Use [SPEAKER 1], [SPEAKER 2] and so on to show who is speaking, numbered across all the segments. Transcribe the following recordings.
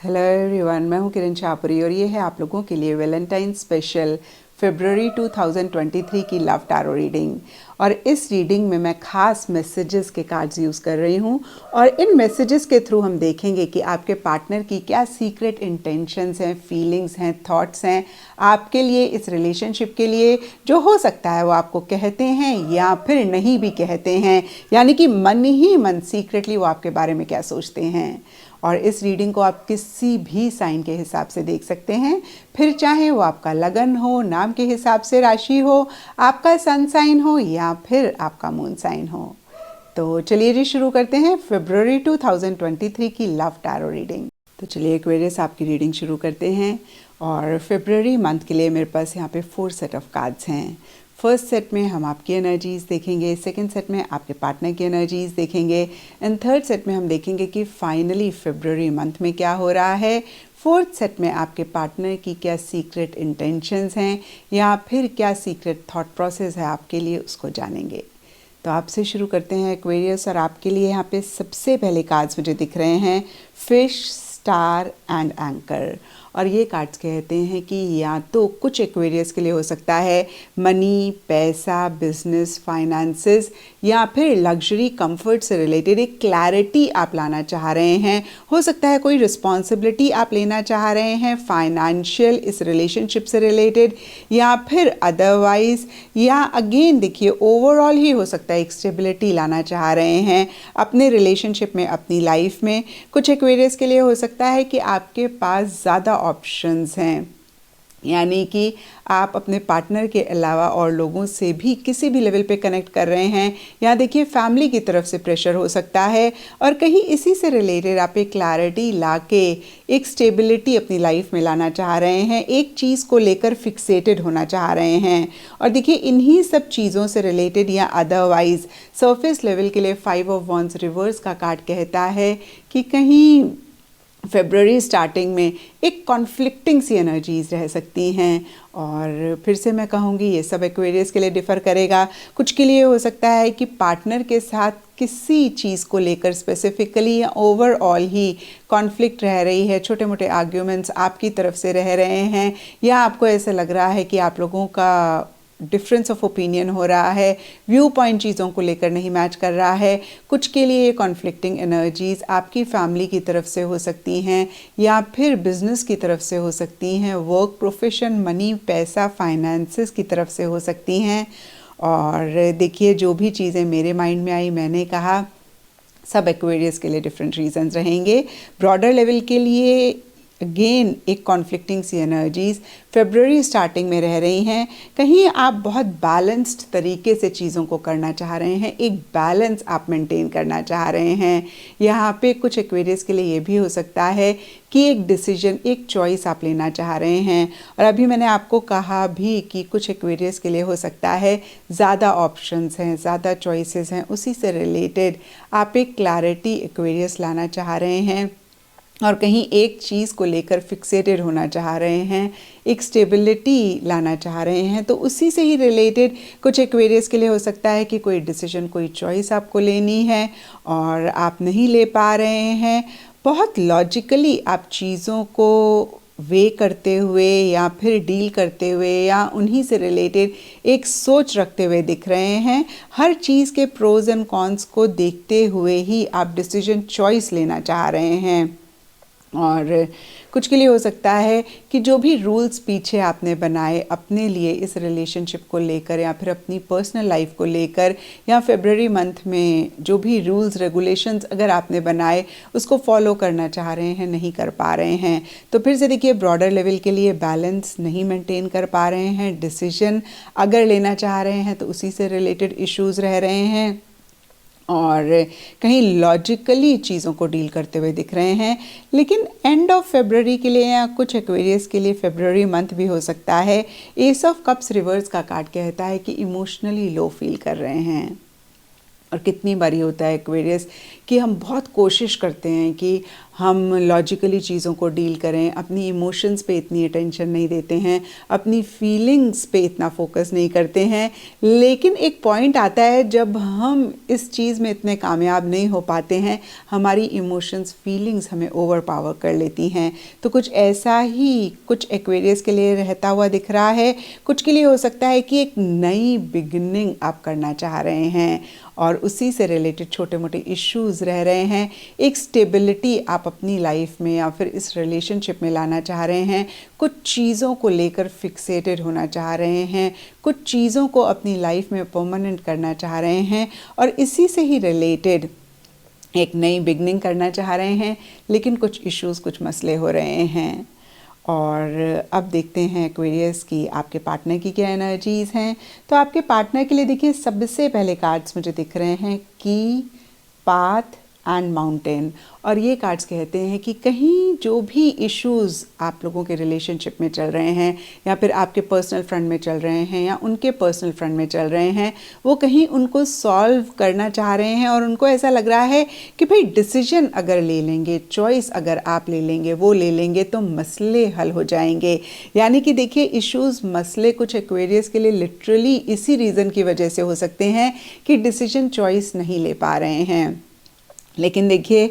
[SPEAKER 1] Hello everyone, मैं हूं किरण छापुरी और ये है आप लोगों के लिए वैलेंटाइन स्पेशल फरवरी 2023 की लव टैरो रीडिंग। और इस रीडिंग में मैं खास मैसेजेस के कार्ड्स यूज़ कर रही हूं और इन मैसेजेस के थ्रू हम देखेंगे कि आपके पार्टनर की क्या सीक्रेट इंटेंशंस हैं, फीलिंग्स हैं, थॉट्स हैं आपके लिए, इस रिलेशनशिप के लिए, जो हो सकता है वो आपको कहते हैं या फिर नहीं भी कहते हैं, यानी कि मन ही मन सीक्रेटली वो आपके बारे में क्या सोचते हैं। और इस रीडिंग को आप किसी भी साइन के हिसाब से देख सकते हैं, फिर चाहे वो आपका लगन हो, नाम के हिसाब से राशि हो, आपका सन साइन हो या फिर आपका मून साइन हो। तो चलिए जी शुरू करते हैं फरवरी 2023 की लव टैरो रीडिंग। तो चलिए एक्वेरियस आपकी रीडिंग शुरू करते हैं। और फरवरी मंथ के लिए मेरे पास यहाँ पे 4 सेट ऑफ कार्ड्स हैं। फर्स्ट सेट में हम आपकी एनर्जीज़ देखेंगे, सेकंड सेट में आपके पार्टनर की एनर्जीज़ देखेंगे एंड थर्ड सेट में हम देखेंगे कि फाइनली फरवरी मंथ में क्या हो रहा है। फोर्थ सेट में आपके पार्टनर की क्या सीक्रेट इंटेंशंस हैं या फिर क्या सीक्रेट थॉट प्रोसेस है आपके लिए, उसको जानेंगे। तो आपसे शुरू करते हैं एक्वेरियस। और आपके लिए यहाँ पे सबसे पहले कार्ड्स मुझे दिख रहे हैं फिश, स्टार एंड एंकर। और ये कार्ड्स कहते हैं कि या तो कुछ एक्वेरियस के लिए हो सकता है मनी, पैसा, बिजनेस, फाइनेंसेस या फिर लग्जरी, कंफर्ट से रिलेटेड एक क्लैरिटी आप लाना चाह रहे हैं। हो सकता है कोई रिस्पॉन्सिबिलिटी आप लेना चाह रहे हैं फाइनेंशियल, इस रिलेशनशिप से रिलेटेड, या फिर अदरवाइज या अगेन देखिए ओवरऑल ही हो सकता है एक स्टेबिलिटी लाना चाह रहे हैं अपने रिलेशनशिप में, अपनी लाइफ में। कुछ एक्वेरियस के लिए हो सकता है कि आपके पास ज़्यादा ऑप्शंस हैं, यानी कि आप अपने पार्टनर के अलावा और लोगों से भी किसी भी लेवल पे कनेक्ट कर रहे हैं, या देखिए फैमिली की तरफ से प्रेशर हो सकता है और कहीं इसी से रिलेटेड आप एक क्लैरिटी लाके एक स्टेबिलिटी अपनी लाइफ में लाना चाह रहे हैं, एक चीज़ को लेकर फिक्सेटेड होना चाह रहे हैं। और देखिए इन्हीं सब चीज़ों से रिलेटेड या अदरवाइज सरफेस लेवल के लिए 5 ऑफ वॉन्ड्स रिवर्स का कार्ड कहता है कि कहीं फरवरी स्टार्टिंग में एक कॉन्फ्लिक्टिंग सी एनर्जीज रह सकती हैं। और फिर से मैं कहूँगी ये सब एक्वेरियस के लिए डिफ़र करेगा। कुछ के लिए हो सकता है कि पार्टनर के साथ किसी चीज़ को लेकर स्पेसिफिकली या ओवरऑल ही कॉन्फ्लिक्ट रह रही है, छोटे मोटे आर्ग्यूमेंट्स आपकी तरफ से रह रहे हैं, या आपको ऐसा लग रहा है कि आप लोगों का डिफरेंस ऑफ ओपिनियन हो रहा है, व्यू पॉइंट चीज़ों को लेकर नहीं मैच कर रहा है। कुछ के लिए ये कॉन्फ्लिक्टिंग एनर्जीज़ आपकी फैमिली की तरफ से हो सकती हैं या फिर बिजनेस की तरफ से हो सकती हैं, वर्क, प्रोफेशन, मनी, पैसा, फाइनेंसेस की तरफ से हो सकती हैं। और देखिए जो भी चीज़ें मेरे माइंड में आई मैंने कहा, सब एक्वेरियस के लिए डिफरेंट रीजंस रहेंगे। ब्रॉडर लेवल के लिए अगेन एक कॉन्फ्लिक्टिंग सी एनर्जीज फरवरी स्टार्टिंग में रह रही हैं। कहीं आप बहुत बैलेंस्ड तरीके से चीज़ों को करना चाह रहे हैं, एक बैलेंस आप मेंटेन करना चाह रहे हैं। यहाँ पे कुछ एक्वेरियस के लिए ये भी हो सकता है कि एक डिसीजन, एक चॉइस आप लेना चाह रहे हैं। और अभी मैंने आपको कहा भी कि कुछ एक्वेरियस के लिए हो सकता है ज़्यादा ऑप्शंस हैं, ज़्यादा चॉइसेस हैं, उसी से रिलेटेड आप एक क्लैरिटी एक्वेरियस लाना चाह रहे हैं और कहीं एक चीज़ को लेकर फिक्सेटेड होना चाह रहे हैं, एक स्टेबिलिटी लाना चाह रहे हैं। तो उसी से ही रिलेटेड कुछ एक्वेरियस के लिए हो सकता है कि कोई डिसीजन, कोई चॉइस आपको लेनी है और आप नहीं ले पा रहे हैं। बहुत लॉजिकली आप चीज़ों को वे करते हुए या फिर डील करते हुए या उन्हीं से रिलेटेड एक सोच रखते हुए दिख रहे हैं। हर चीज़ के प्रोज एंड कॉन्स को देखते हुए ही आप डिसीजन, चॉइस लेना चाह रहे हैं। और कुछ के लिए हो सकता है कि जो भी रूल्स पीछे आपने बनाए अपने लिए इस रिलेशनशिप को लेकर या फिर अपनी पर्सनल लाइफ को लेकर, या फरवरी मंथ में जो भी रूल्स रेगुलेशंस अगर आपने बनाए उसको फॉलो करना चाह रहे हैं, नहीं कर पा रहे हैं। तो फिर से देखिए ब्रॉडर लेवल के लिए बैलेंस नहीं मेंटेन कर पा रहे हैं, डिसीजन अगर लेना चाह रहे हैं तो उसी से रिलेटेड इश्यूज रह रहे हैं और कहीं लॉजिकली चीज़ों को डील करते हुए दिख रहे हैं। लेकिन एंड ऑफ फरवरी के लिए या कुछ एक्वेरियस के लिए फरवरी मंथ भी हो सकता है एस ऑफ कप्स रिवर्स का कार्ड कहता है कि इमोशनली लो फील कर रहे हैं। और कितनी बारी होता है एक्वेरियस कि हम बहुत कोशिश करते हैं कि हम लॉजिकली चीज़ों को डील करें, अपनी इमोशंस पे इतनी अटेंशन नहीं देते हैं, अपनी फीलिंग्स पे इतना फोकस नहीं करते हैं। लेकिन एक पॉइंट आता है जब हम इस चीज़ में इतने कामयाब नहीं हो पाते हैं, हमारी इमोशंस फीलिंग्स हमें ओवर पावर कर लेती हैं। तो कुछ ऐसा ही कुछ एक्वेरियस के लिए रहता हुआ दिख रहा है। कुछ के लिए हो सकता है कि एक नई बिगिनिंग आप करना चाह रहे हैं और उसी से रिलेटेड छोटे मोटे इश्यूज़ रह रहे हैं। एक स्टेबिलिटी आप अपनी लाइफ में या फिर इस रिलेशनशिप में लाना चाह रहे हैं। कुछ चीज़ों को लेकर फिक्सेटेड होना चाह रहे हैं, कुछ चीज़ों को अपनी लाइफ में परमानेंट करना चाह रहे हैं और इसी से ही रिलेटेड एक नई बिगनिंग करना चाह रहे हैं। लेकिन कुछ इश्यूज़, कुछ मसले हो रहे हैं। और अब देखते हैं एक्वेरियस की आपके पार्टनर की क्या एनर्जीज़ हैं। तो आपके पार्टनर के लिए देखिए, सबसे पहले कार्ड्स मुझे दिख रहे हैं की, पाथ एंड माउंटेन। और ये कार्ड्स कहते हैं कि कहीं जो भी इश्यूज़ आप लोगों के रिलेशनशिप में चल रहे हैं या फिर आपके पर्सनल फ्रंट में चल रहे हैं या उनके पर्सनल फ्रंट में चल रहे हैं, वो कहीं उनको सॉल्व करना चाह रहे हैं और उनको ऐसा लग रहा है कि भाई डिसीजन अगर ले लेंगे, चॉइस अगर आप ले लेंगे, वो ले लेंगे तो मसले हल हो जाएंगे। यानी कि देखिए, इश्यूज़, मसले कुछ एक्वेरियस के लिए लिटरली इसी रीज़न की वजह से हो सकते हैं कि डिसीजन चॉइस नहीं ले पा रहे हैं। लेकिन देखिए,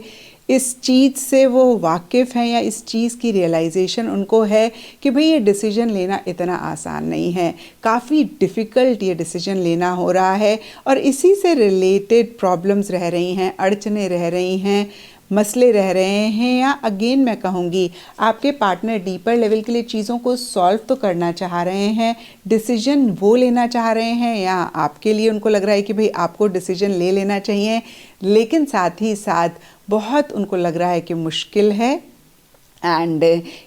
[SPEAKER 1] इस चीज़ से वो वाकिफ़ हैं या इस चीज़ की रियलाइजेशन उनको है कि भाई ये डिसीजन लेना इतना आसान नहीं है, काफ़ी डिफ़िकल्ट ये डिसीजन लेना हो रहा है और इसी से रिलेटेड प्रॉब्लम्स रह रही हैं, अड़चने रह रही हैं, मसले रह रहे हैं। या अगेन मैं कहूँगी, आपके पार्टनर डीपर लेवल के लिए चीज़ों को सॉल्व तो करना चाह रहे हैं, डिसीजन वो लेना चाह रहे हैं या आपके लिए उनको लग रहा है कि भाई आपको डिसीजन ले लेना चाहिए, लेकिन साथ ही साथ बहुत उनको लग रहा है कि मुश्किल है। एंड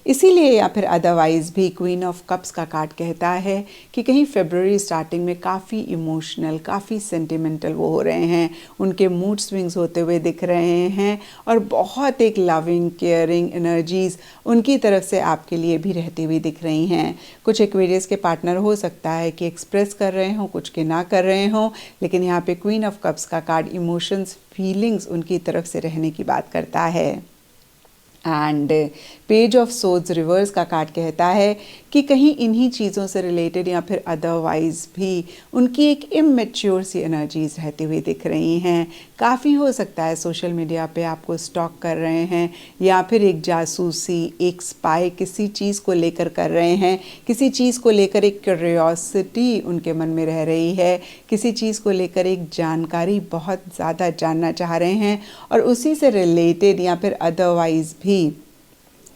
[SPEAKER 1] इसीलिए या फिर अदरवाइज़ भी क्वीन ऑफ कप्स का कार्ड कहता है कि कहीं फरवरी स्टार्टिंग में काफ़ी इमोशनल, काफ़ी सेंटिमेंटल वो हो रहे हैं, उनके मूड स्विंग्स होते हुए दिख रहे हैं और बहुत एक लविंग, केयरिंग एनर्जीज़ उनकी तरफ से आपके लिए भी रहती हुई दिख रही हैं। कुछ एक्वेरियस के पार्टनर हो सकता है कि एक्सप्रेस कर रहे हों, कुछ के ना कर रहे हों, लेकिन यहाँ पे क्वीन ऑफ कप्स का कार्ड इमोशंस, फीलिंग्स उनकी तरफ से रहने की बात करता है। And page of swords reverse का कार्ड कहता है कि कहीं इन्हीं चीज़ों से रिलेटेड या फिर अदरवाइज़ भी उनकी एक इमेच्योर सी एनर्जीज़ रहती हुई दिख रही हैं। काफ़ी हो सकता है सोशल मीडिया पे आपको स्टॉक कर रहे हैं या फिर एक जासूसी, एक स्पाई किसी चीज़ को लेकर कर रहे हैं, किसी चीज़ को लेकर एक क्यूरियोसिटी उनके मन में रह रही है, किसी चीज़ को लेकर एक जानकारी बहुत ज़्यादा जानना चाह रहे हैं और उसी से रिलेटेड या फिर अदरवाइज़ भी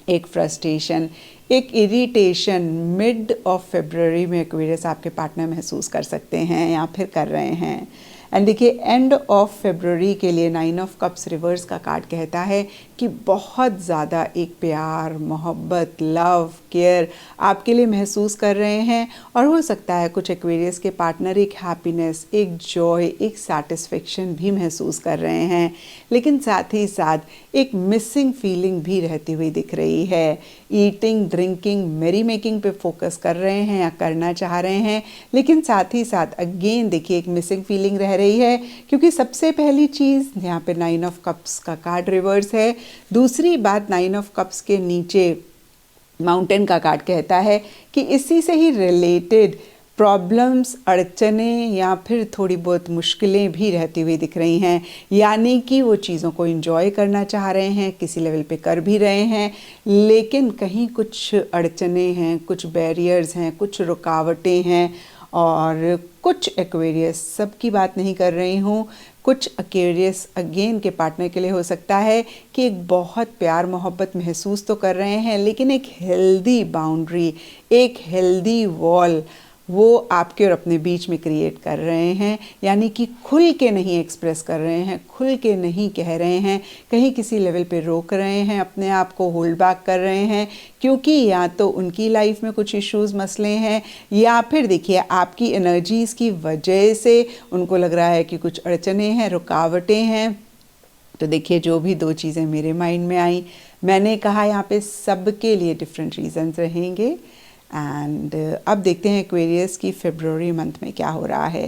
[SPEAKER 1] एक फ्रस्ट्रेशन, एक इरिटेशन मिड ऑफ फरवरी में एक्वेरियस आपके पार्टनर महसूस कर सकते हैं या फिर कर रहे हैं। एंड देखिए, एंड ऑफ फरवरी के लिए 9 ऑफ कप्स रिवर्स का कार्ड कहता है कि बहुत ज़्यादा एक प्यार, मोहब्बत, लव, केयर आपके लिए महसूस कर रहे हैं और हो सकता है कुछ एक्वेरियस के पार्टनर एक हैप्पीनेस, एक जॉय, एक सैटिस्फैक्शन भी महसूस कर रहे हैं। लेकिन साथ ही साथ एक मिसिंग फीलिंग भी रहती हुई दिख रही है। ईटिंग, ड्रिंकिंग, मेरी मेकिंग पे फोकस कर रहे हैं या करना चाह रहे हैं, लेकिन साथ ही साथ अगेन देखिए एक मिसिंग फीलिंग रह रही है, क्योंकि सबसे पहली चीज़ यहाँ पे 9 ऑफ कप्स का कार्ड रिवर्स है। दूसरी बात, 9 ऑफ कप्स के नीचे माउंटेन का कार्ड कहता है कि इसी से ही रिलेटेड प्रॉब्लम्स, अड़चने या फिर थोड़ी बहुत मुश्किलें भी रहती हुई दिख रही हैं। यानी कि वो चीज़ों को एंजॉय करना चाह रहे हैं, किसी लेवल पे कर भी रहे हैं, लेकिन कहीं कुछ अड़चने हैं, कुछ बैरियर्स हैं, कुछ रुकावटें हैं और कुछ एक्वेरियस, सबकी बात नहीं कर रही हूँ, कुछ एक्वेरियस अगेन के पार्टनर के लिए हो सकता है कि एक बहुत प्यार मोहब्बत महसूस तो कर रहे हैं, लेकिन एक हेल्दी बाउंड्री, एक हेल्दी वॉल वो आपके और अपने बीच में क्रिएट कर रहे हैं। यानी कि खुल के नहीं एक्सप्रेस कर रहे हैं, खुल के नहीं कह रहे हैं, कहीं किसी लेवल पे रोक रहे हैं, अपने आप को होल्ड बैक कर रहे हैं, क्योंकि या तो उनकी लाइफ में कुछ इश्यूज़, मसले हैं, या फिर देखिए आपकी एनर्जीज़ की वजह से उनको लग रहा है कि कुछ अड़चने हैं, रुकावटें हैं। तो देखिए, जो भी दो चीज़ें मेरे माइंड में आई, मैंने कहा यहाँ पे सबके लिए डिफरेंट रीजंस रहेंगे। एंड अब देखते हैं एक्वेरियस की फरवरी मंथ में क्या हो रहा है।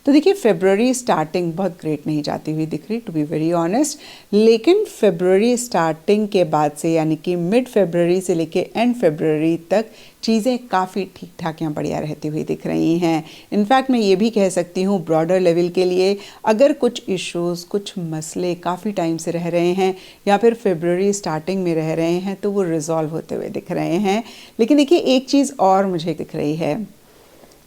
[SPEAKER 1] तो देखिए फरवरी स्टार्टिंग बहुत ग्रेट नहीं जाती हुई दिख रही, टू बी वेरी ऑनेस्ट। लेकिन फरवरी स्टार्टिंग के बाद से यानी कि मिड फरवरी से लेके एंड फरवरी तक चीज़ें काफ़ी ठीक ठाक या बढ़िया रहती हुई दिख रही हैं। इनफैक्ट मैं ये भी कह सकती हूँ ब्रॉडर लेवल के लिए अगर कुछ इश्यूज़, कुछ मसले काफ़ी टाइम से रह रहे हैं या फिर फरवरी स्टार्टिंग में रह रहे हैं तो वो रिजॉल्व होते हुए दिख रहे हैं। लेकिन देखिए एक चीज़ और मुझे दिख रही है,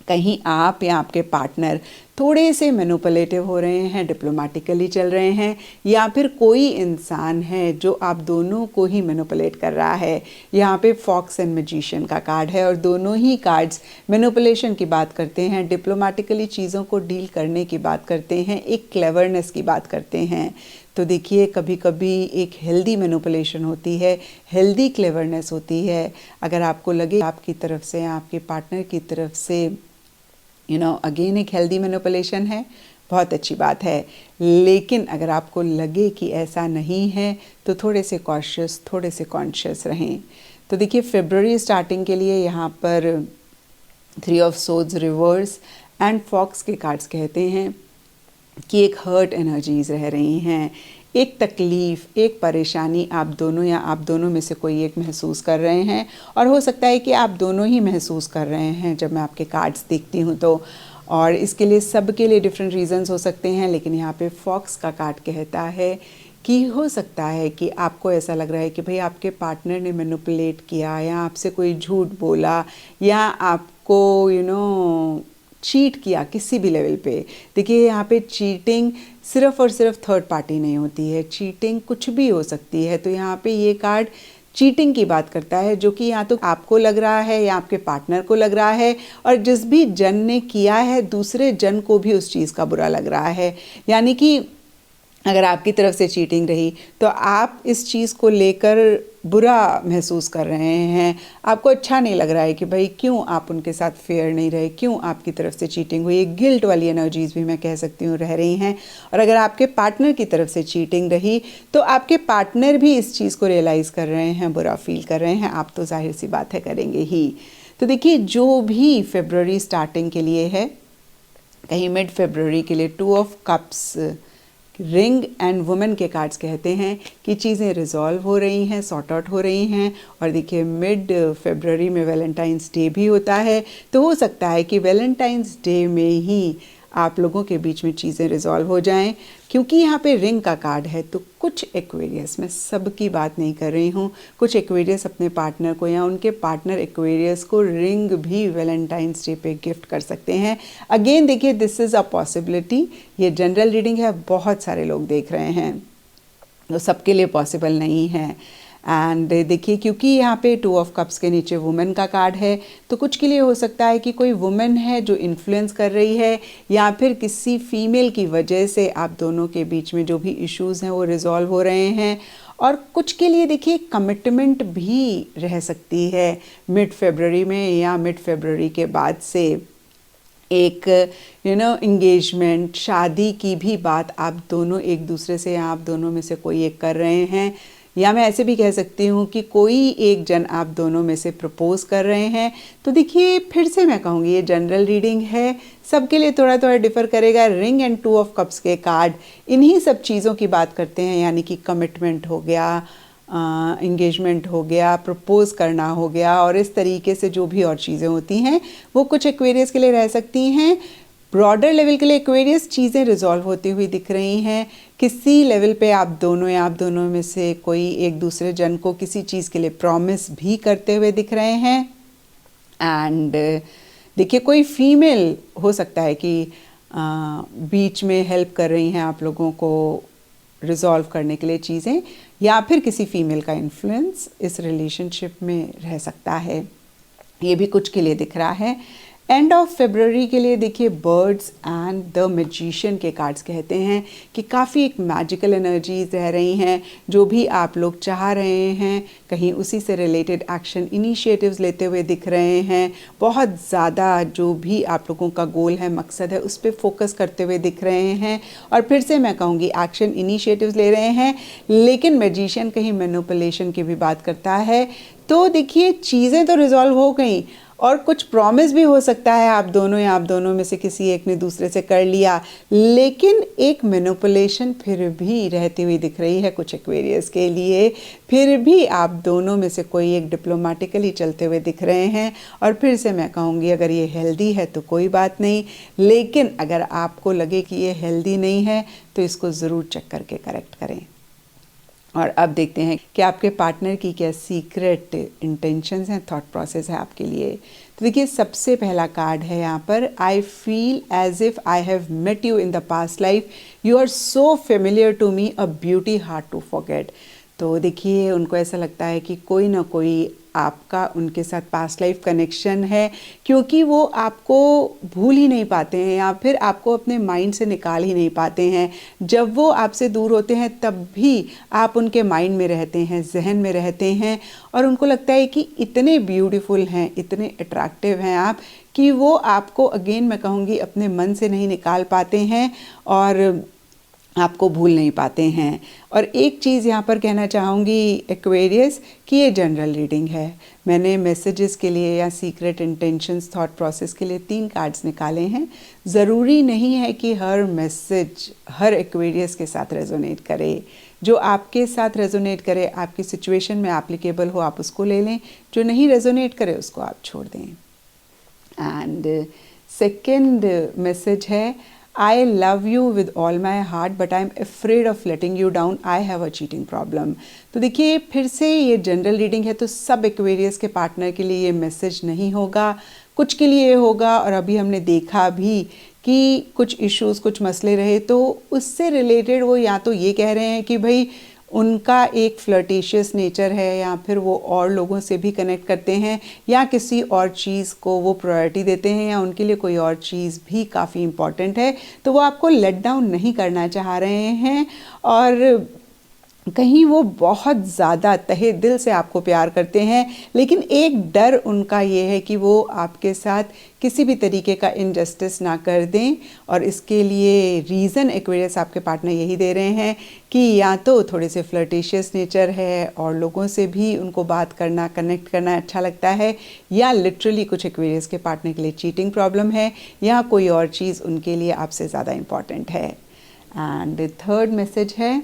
[SPEAKER 1] कहीं आप या आपके पार्टनर थोड़े से मैनिपुलेटिव हो रहे हैं, डिप्लोमेटिकली चल रहे हैं, या फिर कोई इंसान है जो आप दोनों को ही मैनिपुलेट कर रहा है। यहाँ पे फॉक्स एंड मैजिशियन का कार्ड है और दोनों ही कार्ड्स मैनिपुलेशन की बात करते हैं, डिप्लोमेटिकली चीज़ों को डील करने की बात करते हैं, एक क्लेवरनेस की बात करते हैं। तो देखिए कभी कभी एक हेल्दी मैनिपुलेशन होती है, हेल्दी क्लेवरनेस होती है। अगर आपको लगे आपकी तरफ से, आपके पार्टनर की तरफ से अगेन एक हेल्दी मैनिपुलेशन है, बहुत अच्छी बात है। लेकिन अगर आपको लगे कि ऐसा नहीं है तो थोड़े से कॉशियस, थोड़े से कॉन्शियस रहें। तो देखिए फरवरी स्टार्टिंग के लिए यहाँ पर 3 of swords reverse and fox के कार्ड्स कहते हैं कि एक हर्ट एनर्जीज रह रही हैं, एक तकलीफ़, एक परेशानी आप दोनों या आप दोनों में से कोई एक महसूस कर रहे हैं। और हो सकता है कि आप दोनों ही महसूस कर रहे हैं जब मैं आपके कार्ड्स देखती हूँ तो। और इसके लिए सब के लिए डिफरेंट रीजंस हो सकते हैं। लेकिन यहाँ पे फॉक्स का कार्ड कहता है कि हो सकता है कि आपको ऐसा लग रहा है कि भाई आपके पार्टनर ने मैनिपुलेट किया या आपसे कोई झूठ बोला या आपको चीट किया किसी भी लेवल पे। देखिए यहाँ पे चीटिंग सिर्फ और सिर्फ थर्ड पार्टी नहीं होती है, चीटिंग कुछ भी हो सकती है। तो यहाँ पे ये कार्ड चीटिंग की बात करता है, जो कि या तो आपको लग रहा है या आपके पार्टनर को लग रहा है, और जिस भी जन ने किया है दूसरे जन को भी उस चीज़ का बुरा लग रहा है। यानी कि अगर आपकी तरफ से चीटिंग रही तो आप इस चीज़ को लेकर बुरा महसूस कर रहे हैं, आपको अच्छा नहीं लग रहा है कि भाई क्यों आप उनके साथ फेयर नहीं रहे, क्यों आपकी तरफ से चीटिंग हुई। एक गिल्ट वाली एनर्जीज भी मैं कह सकती हूँ रह रही हैं। और अगर आपके पार्टनर की तरफ से चीटिंग रही तो आपके पार्टनर भी इस चीज़ को रियलाइज़ कर रहे हैं, बुरा फील कर रहे हैं। आप तो जाहिर सी बात है करेंगे ही। तो देखिए जो भी फरवरी स्टार्टिंग के लिए है, कहीं मिड फरवरी के लिए 2 of cups, ring and women के कार्ड्स कहते हैं कि चीज़ें रिजॉल्व हो रही हैं, सॉर्ट आउट हो रही हैं। और देखिए मिड फरवरी में वैलेंटाइंस डे भी होता है, तो हो सकता है कि वैलेंटाइंस डे में ही आप लोगों के बीच में चीज़ें रिजॉल्व हो जाएं। क्योंकि यहाँ पे रिंग का कार्ड है तो कुछ एक्वेरियस, मैं सबकी बात नहीं कर रही हूँ, कुछ एक्वेरियस अपने पार्टनर को या उनके पार्टनर एक्वेरियस को रिंग भी वैलेंटाइंस डे पे गिफ्ट कर सकते हैं। अगेन देखिए दिस इज़ अ पॉसिबिलिटी, ये जनरल रीडिंग है, बहुत सारे लोग देख रहे हैं तो सबके लिए पॉसिबल नहीं है। एंड देखिए क्योंकि यहाँ पे 2 ऑफ कप्स के नीचे वुमेन का कार्ड है तो कुछ के लिए हो सकता है कि कोई वुमेन है जो इन्फ्लुएंस कर रही है, या फिर किसी फीमेल की वजह से आप दोनों के बीच में जो भी इश्यूज़ हैं वो रिजॉल्व हो रहे हैं। और कुछ के लिए देखिए कमिटमेंट भी रह सकती है मिड फरवरी में, या मिड फरवरी के बाद से एक एंगेजमेंट, शादी की भी बात आप दोनों एक दूसरे से या आप दोनों में से कोई एक कर रहे हैं। या मैं ऐसे भी कह सकती हूँ कि कोई एक जन आप दोनों में से प्रपोज कर रहे हैं। तो देखिए फिर से मैं कहूँगी ये जनरल रीडिंग है, सबके लिए थोड़ा थोड़ा डिफर करेगा। रिंग एंड 2 ऑफ कप्स के कार्ड इन्हीं सब चीज़ों की बात करते हैं, यानी कि कमिटमेंट हो गया, इंगेजमेंट हो गया, प्रपोज करना हो गया, और इस तरीके से जो भी और चीज़ें होती हैं वो कुछ एक्वेरियस के लिए रह सकती हैं। ब्रॉडर लेवल के लिए एक्वेरियस चीज़ें रिजॉल्व होती हुई दिख रही हैं। किसी लेवल पे आप दोनों या आप दोनों में से कोई एक दूसरे जन को किसी चीज़ के लिए प्रॉमिस भी करते हुए दिख रहे हैं। एंड देखिए कोई फीमेल हो सकता है कि बीच में हेल्प कर रही हैं आप लोगों को रिजॉल्व करने के लिए चीज़ें, या फिर किसी फीमेल का इन्फ्लुएंस इस रिलेशनशिप में रह सकता है, ये भी कुछ के लिए दिख रहा है। एंड ऑफ फरवरी के लिए देखिए बर्ड्स एंड द मैजिशियन के कार्ड्स कहते हैं कि काफ़ी एक मैजिकल एनर्जीज रह रही हैं। जो भी आप लोग चाह रहे हैं कहीं उसी से रिलेटेड एक्शन इनिशिएटिव्स लेते हुए दिख रहे हैं। बहुत ज़्यादा जो भी आप लोगों का गोल है, मकसद है, उस पर फोकस करते हुए दिख रहे हैं। और फिर से मैं कहूँगी एक्शन इनिशिएटिव्स ले रहे हैं। लेकिन मैजिशियन कहीं मैनिपुलेशन की भी बात करता है। तो देखिए चीज़ें तो रिजॉल्व हो गई और कुछ प्रॉमिस भी हो सकता है आप दोनों या आप दोनों में से किसी एक ने दूसरे से कर लिया, लेकिन एक मैनिपुलेशन फिर भी रहती हुई दिख रही है कुछ एक्वेरियस के लिए। फिर भी आप दोनों में से कोई एक डिप्लोमेटिकली चलते हुए दिख रहे हैं। और फिर से मैं कहूँगी, अगर ये हेल्दी है तो कोई बात नहीं, लेकिन अगर आपको लगे कि ये हेल्दी नहीं है तो इसको ज़रूर चेक करके करेक्ट करें। और अब देखते हैं कि आपके पार्टनर की क्या सीक्रेट इंटेंशंस हैं, थॉट प्रोसेस है आपके लिए। तो देखिए, सबसे पहला कार्ड है यहाँ पर, I feel as if I have met you in the past life, you are so familiar to me, a beauty hard to forget. तो देखिए, उनको ऐसा लगता है कि कोई ना कोई आपका उनके साथ पास्ट लाइफ कनेक्शन है, क्योंकि वो आपको भूल ही नहीं पाते हैं या फिर आपको अपने माइंड से निकाल ही नहीं पाते हैं। जब वो आपसे दूर होते हैं तब भी आप उनके माइंड में रहते हैं, जहन में रहते हैं, और उनको लगता है कि इतने ब्यूटीफुल हैं, इतने अट्रैक्टिव हैं आप, कि वो आपको अगेन मैं कहूँगी अपने मन से नहीं निकाल पाते हैं और आपको भूल नहीं पाते हैं। और एक चीज़ यहाँ पर कहना चाहूँगी एक्वेरियस, कि ये जनरल रीडिंग है। मैंने मैसेजेस के लिए या सीक्रेट इंटेंशंस, थॉट प्रोसेस के लिए 3 कार्ड्स निकाले हैं। ज़रूरी नहीं है कि हर मैसेज हर एक्वेरियस के साथ रेजोनेट करे। जो आपके साथ रेजोनेट करे, आपकी सिचुएशन में एप्लीकेबल हो, आप उसको ले लें। जो नहीं रेजोनेट करे उसको आप छोड़ दें। एंड सेकेंड मैसेज है, I love you with all my heart but I'm afraid of letting you down. I have a cheating problem. तो देखिए, फिर से ये जनरल रीडिंग है, तो सब एक्वेरियस के पार्टनर के लिए ये मैसेज नहीं होगा, कुछ के लिए होगा। और अभी हमने देखा भी कि कुछ इश्यूज, कुछ मसले रहे, तो उससे रिलेटेड वो या तो ये कह रहे हैं कि भाई उनका एक फ्लर्टिशियस नेचर है, या फिर वो और लोगों से भी कनेक्ट करते हैं, या किसी और चीज़ को वो प्रायोरिटी देते हैं, या उनके लिए कोई और चीज़ भी काफ़ी इम्पॉर्टेंट है। तो वो आपको लेट डाउन नहीं करना चाह रहे हैं, और कहीं वो बहुत ज़्यादा तहे दिल से आपको प्यार करते हैं, लेकिन एक डर उनका ये है कि वो आपके साथ किसी भी तरीके का इनजस्टिस ना कर दें। और इसके लिए रीज़न एक्वेरियस आपके पार्टनर यही दे रहे हैं कि या तो थोड़े से फ्लर्टिशियस नेचर है और लोगों से भी उनको बात करना, कनेक्ट करना अच्छा लगता है, या लिटरली कुछ एक्वेरियस के पार्टनर के लिए चीटिंग प्रॉब्लम है, या कोई और चीज़ उनके लिए आपसे ज़्यादा इम्पॉर्टेंट है। एंड थर्ड मैसेज है,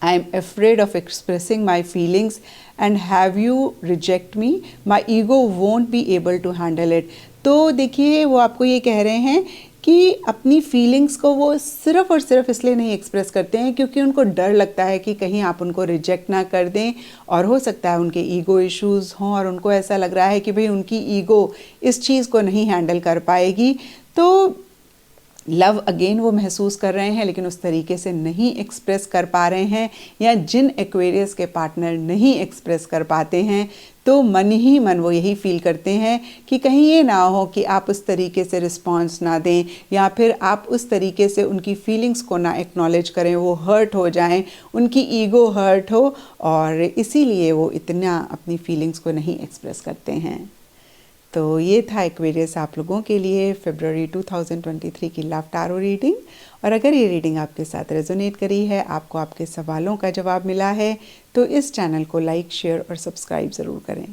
[SPEAKER 1] I am afraid of expressing my feelings and have you reject me, my ego won't be able to handle it। तो देखिए, वो आपको ये कह रहे हैं कि अपनी फीलिंग्स को वो सिर्फ़ और सिर्फ इसलिए नहीं एक्सप्रेस करते हैं क्योंकि उनको डर लगता है कि कहीं आप उनको रिजेक्ट ना कर दें, और हो सकता है उनके ईगो इश्यूज़ हों और उनको ऐसा लग रहा है कि भाई उनकी ईगो इस चीज़ को नहीं हैंडल कर पाएगी। तो लव अगेन वो महसूस कर रहे हैं, लेकिन उस तरीके से नहीं एक्सप्रेस कर पा रहे हैं, या जिन एक्वेरियस के पार्टनर नहीं एक्सप्रेस कर पाते हैं, तो मन ही मन वो यही फील करते हैं कि कहीं ये ना हो कि आप उस तरीके से रिस्पॉन्स ना दें, या फिर आप उस तरीके से उनकी फीलिंग्स को ना एक्नॉलेज करें, वो हर्ट हो जाएं, उनकी ईगो हर्ट हो, और इसीलिए वो इतना अपनी फीलिंग्स को नहीं एक्सप्रेस करते हैं। तो ये था एक्वेरियस आप लोगों के लिए फरवरी 2023 की लव टैरो रीडिंग। और अगर ये रीडिंग आपके साथ रेजोनेट करी है, आपको आपके सवालों का जवाब मिला है, तो इस चैनल को लाइक, शेयर और सब्सक्राइब ज़रूर करें।